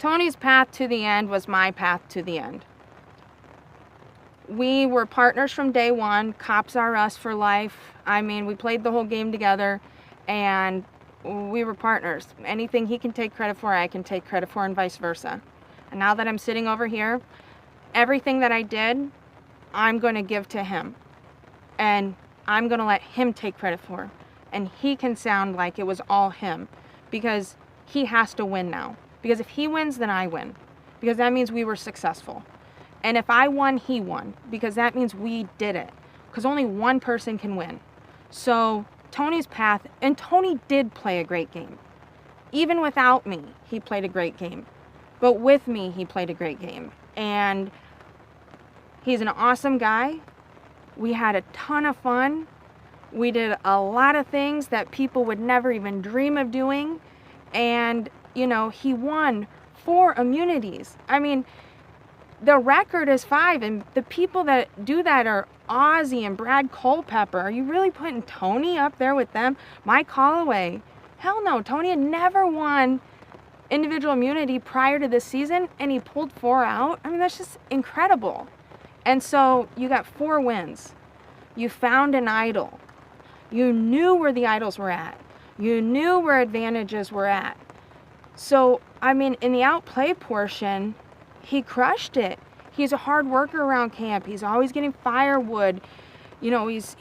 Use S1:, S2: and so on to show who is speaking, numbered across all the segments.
S1: Tony's path to the end was my path to the end. We were partners from day one. Cops are us for life. I mean, we played the whole game together, and we were partners. Anything he can take credit for, I can take credit for, and vice versa. And now that I'm sitting over here, everything that I did, I'm going to give to him. And I'm going to let him take credit for. And he can sound like it was all him, because he has to win now. Because if he wins, then I win. Because that means we were successful. And if I won, he won. Because that means we did it. Because only one person can win. So Tony's path, and Tony did play a great game. Even without me, he played a great game. But with me, he played a great game. And he's an awesome guy. We had a ton of fun. We did a lot of things that people would never even dream of doing. And, you know, he won 4 immunities. I mean, the record is 5, and the people that do that are Ozzy and Brad Culpepper. Are you really putting Tony up there with them? Mike Holloway. Hell no, Tony had never won individual immunity prior to this season, and he pulled 4 out. I mean, that's just incredible. And so you got 4 wins. You found an idol. You knew where the idols were at. You knew where advantages were at. So, I mean, in the outplay portion, he crushed it. He's a hard worker around camp. He's always getting firewood. You know, he's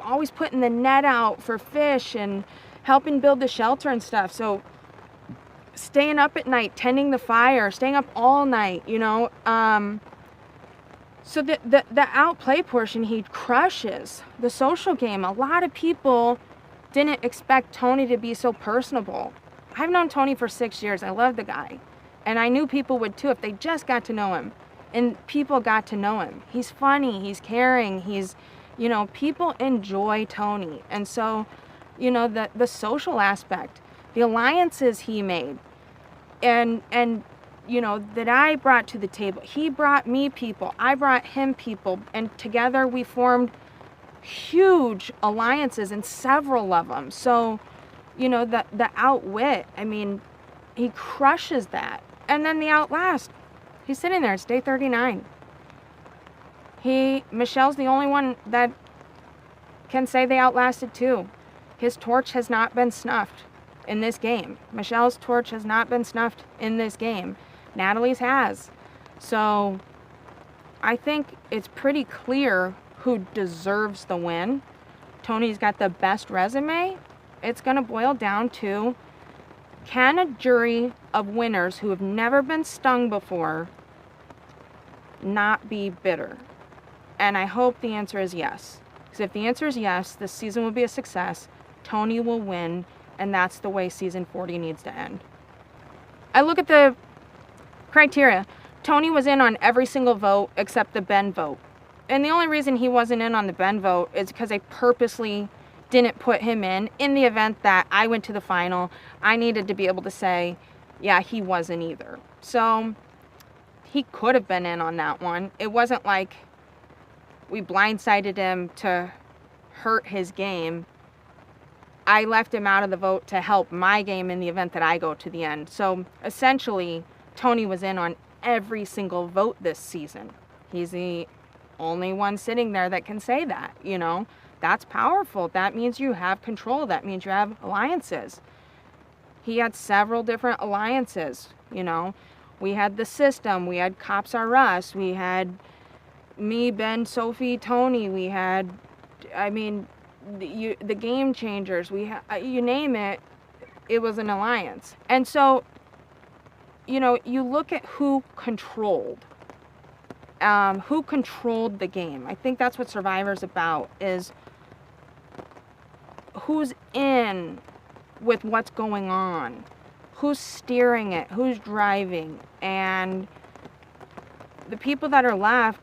S1: always putting the net out for fish and helping build the shelter and stuff. So staying up at night, tending the fire, staying up all night, you know. So the outplay portion, he crushes. The social game, a lot of people didn't expect Tony to be so personable. I've known Tony for 6 years. I love the guy. And I knew people would too if they just got to know him. And people got to know him. He's funny, he's caring, he's, you know, people enjoy Tony. And so, you know, the social aspect, the alliances he made, and you know, that I brought to the table. He brought me people, I brought him people, and together we formed huge alliances, and several of them. So, you know, the outwit, I mean, he crushes that. And then the outlast, he's sitting there, it's day 39. Michelle's the only one that can say they outlasted too. His torch has not been snuffed in this game. Michelle's torch has not been snuffed in this game. Natalie's has. So I think it's pretty clear who deserves the win. Tony's got the best resume. It's going to boil down to, can a jury of winners who have never been stung before not be bitter? And I hope the answer is yes. Because if the answer is yes, this season will be a success. Tony will win, and that's the way season 40 needs to end. I look at the criteria. Tony was in on every single vote except the Ben vote. And the only reason he wasn't in on the Ben vote is because I purposely didn't put him in the event that I went to the final. I needed to be able to say, yeah, he wasn't either. So he could have been in on that one. It wasn't like we blindsided him to hurt his game. I left him out of the vote to help my game in the event that I go to the end. So essentially, Tony was in on every single vote this season. He's the only one sitting there that can say that, you know. That's powerful. That means you have control. That means you have alliances. He had several different alliances, you know. We had the system. We had Cops Are Us. We had me, Ben, Sophie, Tony. We had, I mean, the Game Changers. We had, you name it, it was an alliance. And so, you know, you look at who controlled the game. I think that's what Survivor's about, is who's in with what's going on, who's steering it, who's driving. And the people that are left,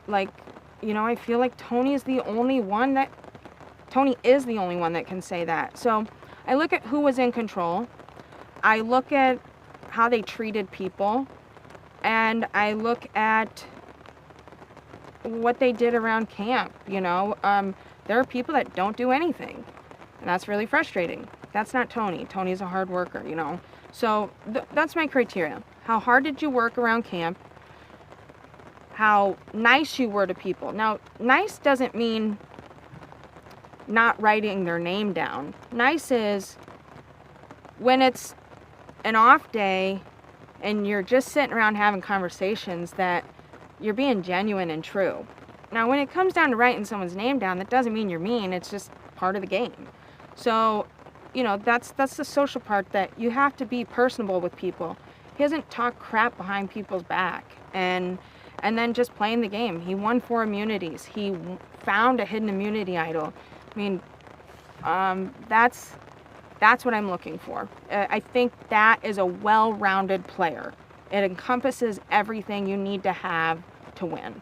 S1: like, you know, I feel like Tony is the only one that can say that. So I look at who was in control, I look at how they treated people, and I look at what they did around camp. You know, there are people that don't do anything, and that's really frustrating. That's not Tony. Tony's a hard worker, you know. So that's my criteria. How hard did you work around camp? How nice you were to people. Now, nice doesn't mean not writing their name down. Nice is when it's an off day and you're just sitting around having conversations, that you're being genuine and true. Now, when it comes down to writing someone's name down, that doesn't mean you're mean. It's just part of the game. So, you know, that's the social part, that you have to be personable with people. He doesn't talk crap behind people's back and then just playing the game. He won 4 immunities. He found a hidden immunity idol. I mean, that's what I'm looking for. I think that is a well-rounded player. It encompasses everything you need to have to win.